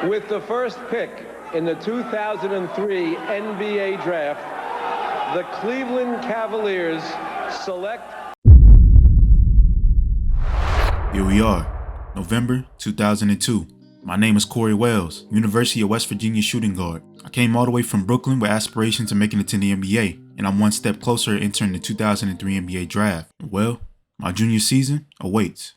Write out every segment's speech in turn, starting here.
With the first pick in the 2003 NBA Draft, the Cleveland Cavaliers select... Here we are, November 2002. My name is Cory Wells, University of West Virginia shooting guard. I came all the way from Brooklyn with aspirations of making it to the NBA, and I'm one step closer to entering the 2003 NBA Draft. Well, my junior season awaits.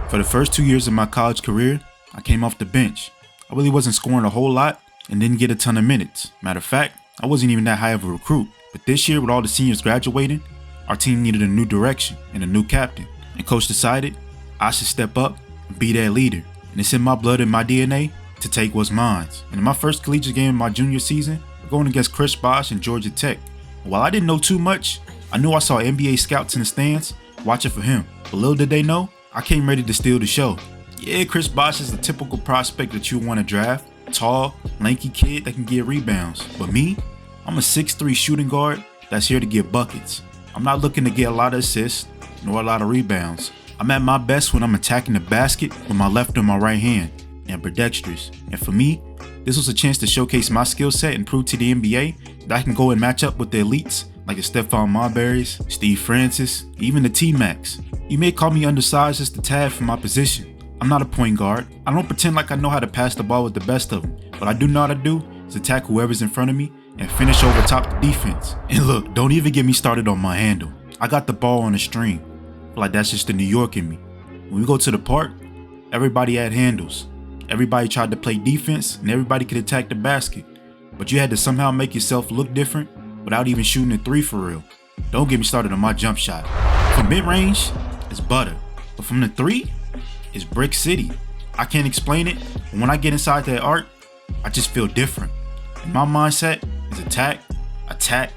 For the first 2 years of my college career, I came off the bench. I really wasn't scoring a whole lot and didn't get a ton of minutes. Matter of fact, I wasn't even that high of a recruit. But this year, with all the seniors graduating, our team needed a new direction and a new captain. And coach decided I should step up and be that leader. And it's in my blood and my DNA to take what's mine. And in my first collegiate game in my junior season, we're going against Bosh and Georgia Tech. And while I didn't know too much, I knew I saw NBA scouts in the stands watching for him. But little did they know, I came ready to steal the show. Yeah, Bosh is the typical prospect that you want to draft. Tall, lanky kid that can get rebounds. But me, I'm a 6'3" shooting guard that's here to get buckets. I'm not looking to get a lot of assists, nor a lot of rebounds. I'm at my best when I'm attacking the basket with my left and my right hand, and ambidextrous. And for me, this was a chance to showcase my skill set and prove to the NBA that I can go and match up with the elites like the Stephon Marburys, Steve Francis, even the T-Macs. You may call me undersized just a tad for my position. I'm not a point guard. I don't pretend like I know how to pass the ball with the best of them. What I do know how to do is attack whoever's in front of me and finish over top the defense. And look, don't even get me started on my handle. I got the ball on a string. Like that's just the New York in me. When we go to the park, everybody had handles. Everybody tried to play defense and everybody could attack the basket. But you had to somehow make yourself look different without even shooting a three for real. Don't get me started on my jump shot. From mid-range, it's butter. But from the three, it's brick city. I can't explain it, but when I get inside that arc, I just feel different. And my mindset is attack, attack,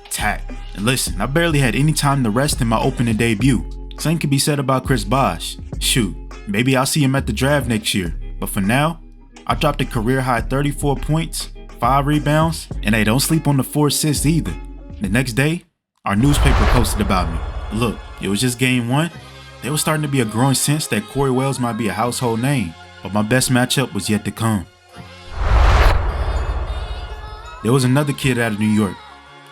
attack. And listen, I barely had any time to rest in my opening debut. Same can be said about Bosh. Shoot, maybe I'll see him at the draft next year. But for now, I dropped a career high 34 points, 5 rebounds, and hey, don't sleep on the 4 assists either. The next day, our newspaper posted about me. Look, it was just game 1. There was starting to be a growing sense that Cory Wells might be a household name, but my best matchup was yet to come. There was another kid out of New York,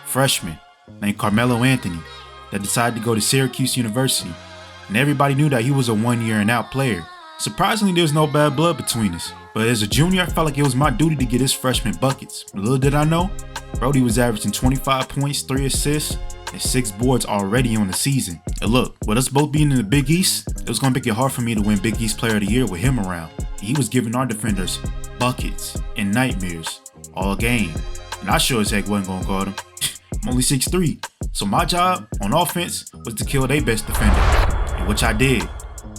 freshman, named Carmelo Anthony, that decided to go to Syracuse University, and everybody knew that he was a 1-year and out player. Surprisingly, there was no bad blood between us, but as a junior, I felt like it was my duty to get his freshman buckets. But little did I know, Brody was averaging 25 points, 3 assists, and 6 boards already on the season. And look, with us both being in the Big East, it was going to make it hard for me to win Big East Player of the Year with him around. And he was giving our defenders buckets and nightmares all game, and I sure as heck wasn't going to guard him. I'm only 6'3", so my job on offense was to kill their best defender, and which I did.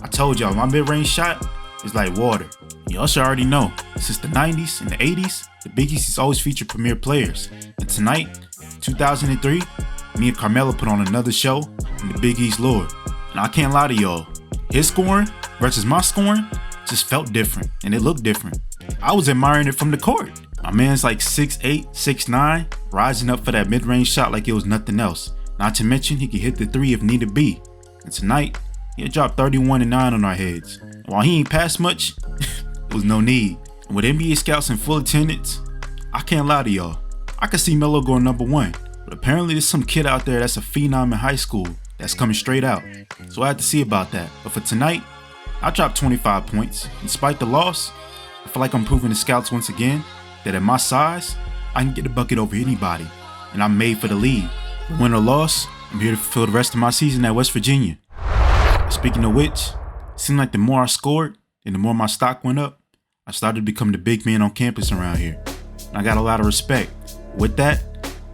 I told y'all, my mid-range shot is like water. Y'all should already know, since the 90s and the 80s, the Big East has always featured premier players. And tonight, 2003, me and Carmelo put on another show in the Big East lore. And I can't lie to y'all, his scoring versus my scoring just felt different, and it looked different. I was admiring it from the court. My man's like 6'8", 6'9", rising up for that mid-range shot like it was nothing else. Not to mention, he could hit the 3 if needed be. And tonight, he had dropped 31 and 9 on our heads. And while he ain't passed much, it was no need. And with NBA scouts in full attendance, I can't lie to y'all, I could see Melo going number 1. But apparently there's some kid out there that's a phenom in high school that's coming straight out. So I had to see about that. But for tonight, I dropped 25 points. Despite the loss, I feel like I'm proving the scouts once again that at my size, I can get a bucket over anybody, and I'm made for the league. Win or loss, I'm here to fulfill the rest of my season at West Virginia. Speaking of which, it seemed like the more I scored and the more my stock went up, I started to become the big man on campus around here. And I got a lot of respect. With that,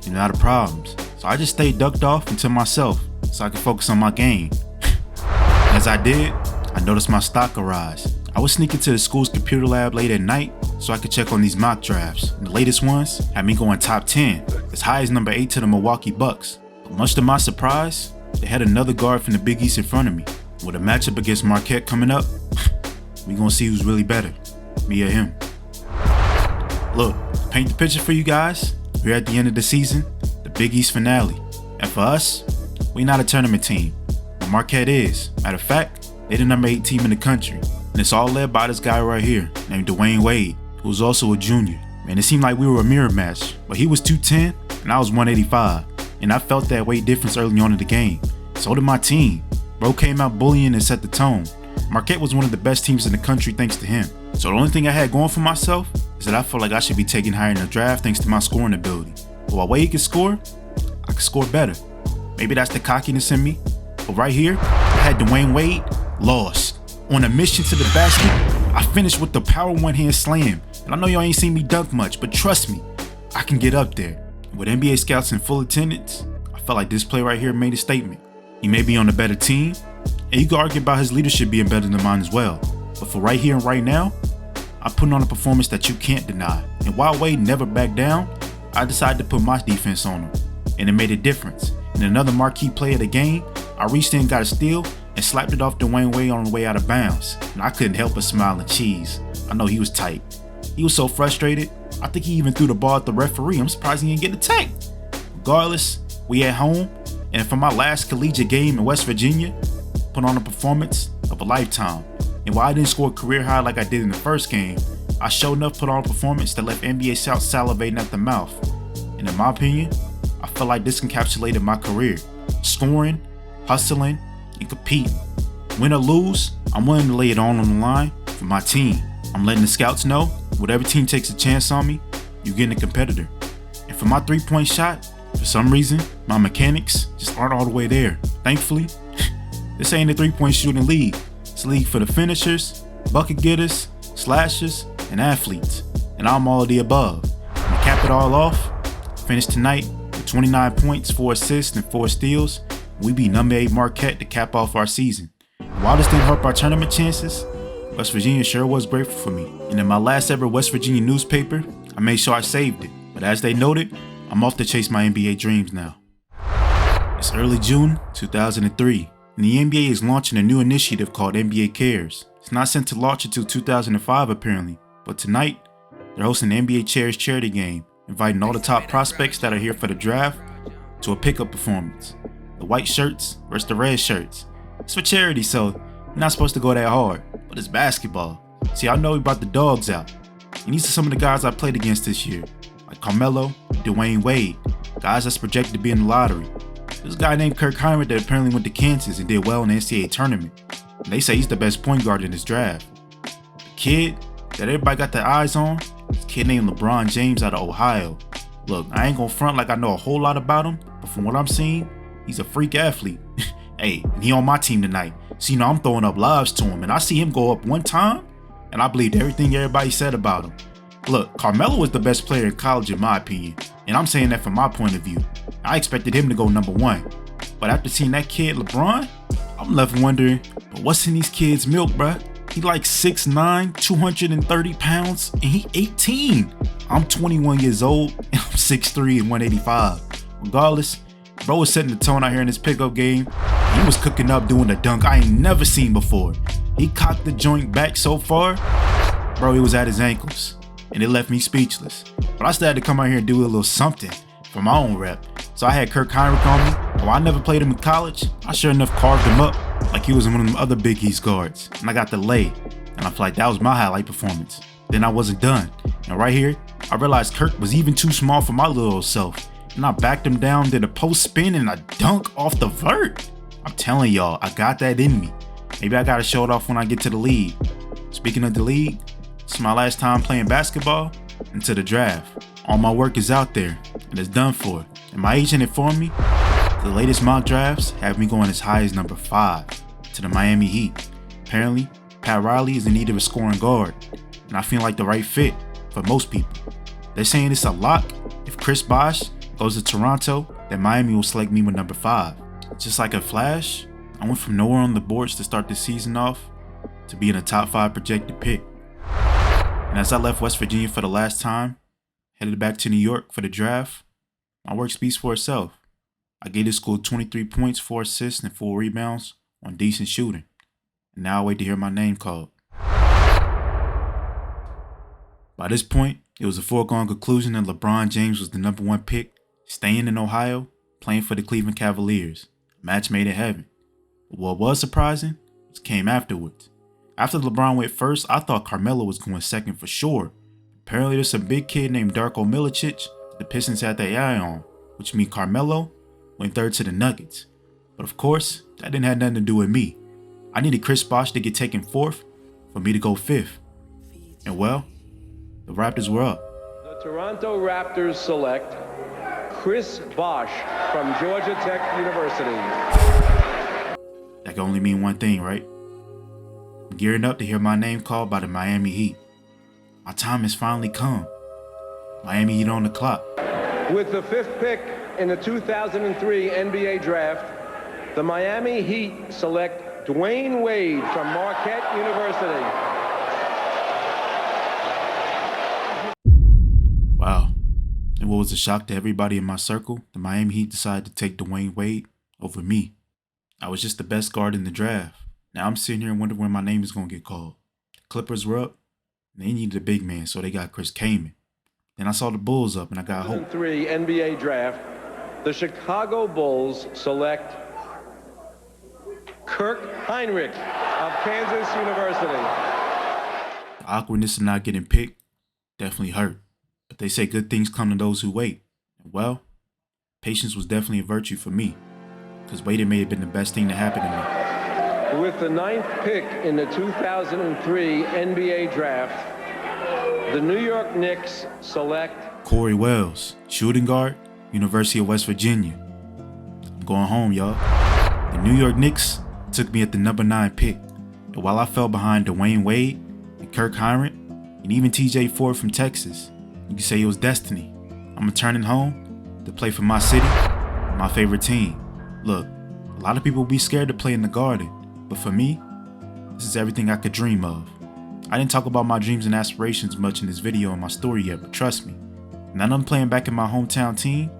a lot of problems. So I just stayed ducked off into myself so I could focus on my game. As I did, I noticed my stock arise. I was sneaking to the school's computer lab late at night so I could check on these mock drafts. And the latest ones had me going top 10, as high as number 8 to the Milwaukee Bucks. But much to my surprise, they had another guard from the Big East in front of me. With a matchup against Marquette coming up, we gonna see who's really better, me or him. Look, to paint the picture for you guys, we're at the end of the season, the Big East finale. And for us, we not a tournament team, but Marquette is. Matter of fact, they're the number 8 team in the country. And it's all led by this guy right here, named Dwayne Wade. who was also a junior. Man, it seemed like we were a mirror match, but he was 210 and I was 185, and I felt that weight difference early on in the game. So did my team. Bro came out bullying and set the tone. Marquette was one of the best teams in the country thanks to him. So the only thing I had going for myself is that I felt like I should be taken higher in the draft thanks to my scoring ability. But while Wade could score, I could score better. Maybe that's the cockiness in me. But right here, I had Dwayne Wade lost. On a mission to the basket, I finished with the power one-hand slam. And I know y'all ain't seen me dunk much, but trust me, I can get up there. With NBA scouts in full attendance, I felt like this play right here made a statement. He may be on a better team, and you could argue about his leadership being better than mine as well. But for right here and right now, I'm putting on a performance that you can't deny. And while Wade never backed down, I decided to put my defense on him. And it made a difference. In another marquee play of the game, I reached in, got a steal, and slapped it off Dwayne Wade on the way out of bounds. And I couldn't help but smile and cheese. I know he was tight. He was so frustrated, I think he even threw the ball at the referee. I'm surprised he didn't get attacked. Regardless, we at home, and for my last collegiate game in West Virginia, put on a performance of a lifetime. And while I didn't score a career high like I did in the first game, I sure enough put on a performance that left NBA scouts salivating at the mouth. And in my opinion, I feel like this encapsulated my career. Scoring, hustling, and competing. Win or lose, I'm willing to lay it all on the line for my team. I'm letting the scouts know, whatever team takes a chance on me, you're getting a competitor. And for my three-point shot, for some reason, my mechanics just aren't all the way there. Thankfully, this ain't a three-point shooting league. It's a league for the finishers, bucket getters, slashers, and athletes. And I'm all of the above. And to cap it all off, finished tonight with 29 points, 4 assists, and 4 steals. We beat number 8 Marquette to cap off our season. And while this didn't hurt our tournament chances, West Virginia sure was grateful for me. And in my last ever West Virginia newspaper, I made sure I saved it. But as they noted, I'm off to chase my NBA dreams now. It's early June 2003, and the NBA is launching a new initiative called NBA Cares. It's not set to launch until 2005 apparently, but tonight, they're hosting the NBA Chairs charity game, inviting all the top prospects that are here for the draft to a pickup performance. The white shirts versus the red shirts. It's for charity, so you're not supposed to go that hard, but it's basketball. See, I know we brought the dogs out, and these are some of the guys I played against this year, like Carmelo, Dwayne Wade, guys that's projected to be in the lottery. There's a guy named Kirk Hinrich that apparently went to Kansas and did well in the NCAA tournament, and they say he's the best point guard in this draft. The kid that everybody got their eyes on is a kid named LeBron James out of Ohio. Look, I ain't gonna front like I know a whole lot about him, but from what I'm seeing, he's a freak athlete. Hey, and he on my team tonight, so you know I'm throwing up lives to him, and I see him go up one time, and I believed everything everybody said about him. Look, Carmelo was the best player in college in my opinion, and I'm saying that from my point of view. I expected him to go number 1, but after seeing that kid LeBron, I'm left wondering, but what's in these kids' milk, bruh? He like 6'9", 230 pounds, and he 18. I'm 21 years old, and I'm 6'3" and 185. Regardless, bro was setting the tone out here in this pickup game. He was cooking up doing a dunk I ain't never seen before. He cocked the joint back so far, bro, he was at his ankles, and it left me speechless. But I still had to come out here and do a little something for my own rep. So I had Kirk Hinrich on me. While I never played him in college, I sure enough carved him up like he was one of them other Big East guards. And I got the lay, and I feel like that was my highlight performance. Then I wasn't done. And right here, I realized Kirk was even too small for my little self. And I backed him down, did a post spin, and a dunk off the vert. I'm telling y'all, I got that in me. Maybe I gotta show it off when I get to the league. Speaking of the league, it's my last time playing basketball into the draft. All my work is out there, and it's done for. And my agent informed me the latest mock drafts have me going as high as number 5 to the Miami Heat. Apparently, Pat Riley is in need of a scoring guard, and I feel like the right fit for most people. They're saying it's a lock. If Chris Bosh goes to Toronto, then Miami will select me with number 5. Just like a flash, I went from nowhere on the boards to start the season off to being a top 5 projected pick. And as I left West Virginia for the last time, headed back to New York for the draft, my work speaks for itself. I gave this school 23 points, 4 assists, and 4 rebounds on decent shooting. And now I wait to hear my name called. By this point, it was a foregone conclusion that LeBron James was the number 1 pick, staying in Ohio, playing for the Cleveland Cavaliers. A match made in heaven. But what was surprising came afterwards. After LeBron went first, I thought Carmelo was going second for sure. Apparently there's some big kid named Darko Milicic that the Pistons had their eye on, which means Carmelo went third to the Nuggets. But of course, that didn't have nothing to do with me. I needed Chris Bosh to get taken fourth for me to go fifth. And well, the Raptors were up. The Toronto Raptors select Chris Bosh from Georgia Tech University. That can only mean one thing, right? I'm gearing up to hear my name called by the Miami Heat. My time has finally come. Miami Heat on the clock. With the 5th pick in the 2003 NBA Draft, the Miami Heat select Dwayne Wade from Marquette University. Wow. And what was a shock to everybody in my circle, the Miami Heat decided to take Dwayne Wade over me. I was just the best guard in the draft. Now I'm sitting here and wondering when my name is going to get called. The Clippers were up, and they needed a big man, so they got Chris Kaman. Then I saw the Bulls up, and I got hope. 2003 NBA Draft, the Chicago Bulls select Kirk Heinrich of Kansas University. The awkwardness of not getting picked definitely hurt. But they say good things come to those who wait. And well, patience was definitely a virtue for me, because waiting may have been the best thing to happen to me. With the 9th pick in the 2003 NBA Draft, the New York Knicks select Cory Wells, shooting guard, University of West Virginia. I'm going home, y'all. The New York Knicks took me at the number 9 pick. And while I fell behind Dwayne Wade and Kirk Heinrich, and even TJ Ford from Texas, you can say it was destiny. I'm returning home to play for my city, my favorite team. Look, a lot of people will be scared to play in the Garden, but for me, this is everything I could dream of. I didn't talk about my dreams and aspirations much in this video and my story yet, but trust me, now that I'm playing back in my hometown team,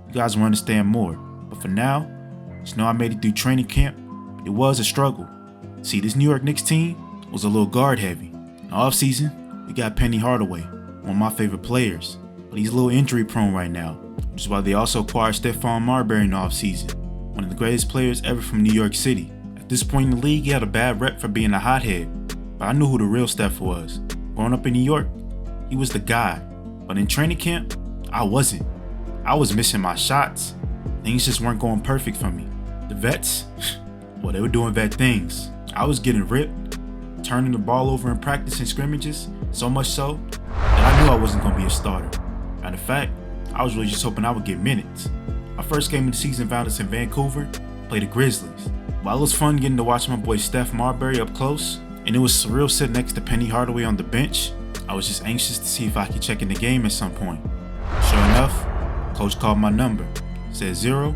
you guys will understand more. But for now, just know I made it through training camp. It was a struggle. See, this New York Knicks team was a little guard heavy. In the offseason, we got Penny Hardaway, one of my favorite players, but he's a little injury prone right now, which is why they also acquired Stephon Marbury in the offseason, one of the greatest players ever from New York City. At this point in the league, he had a bad rep for being a hothead, but I knew who the real Steph was. Growing up in New York, he was the guy, but in training camp, I wasn't. I was missing my shots. Things just weren't going perfect for me. The vets, well, they were doing vet things. I was getting ripped, turning the ball over in practice and scrimmages, so much so that I knew I wasn't going to be a starter. Matter of fact, I was really just hoping I would get minutes. My first game of the season found us in Vancouver, played the Grizzlies. While it was fun getting to watch my boy Steph Marbury up close, and it was surreal sitting next to Penny Hardaway on the bench, I was just anxious to see if I could check in the game at some point. Sure enough, coach called my number, said 0.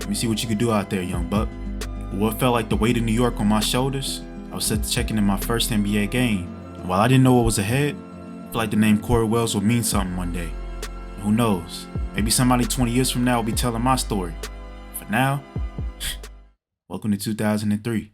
Let me see what you could do out there, young buck. With what felt like the weight of New York on my shoulders, I was set to check in my first NBA game. And while I didn't know what was ahead, I felt like the name Cory Wells would mean something one day. And who knows, maybe somebody 20 years from now will be telling my story. For now, welcome to 2003.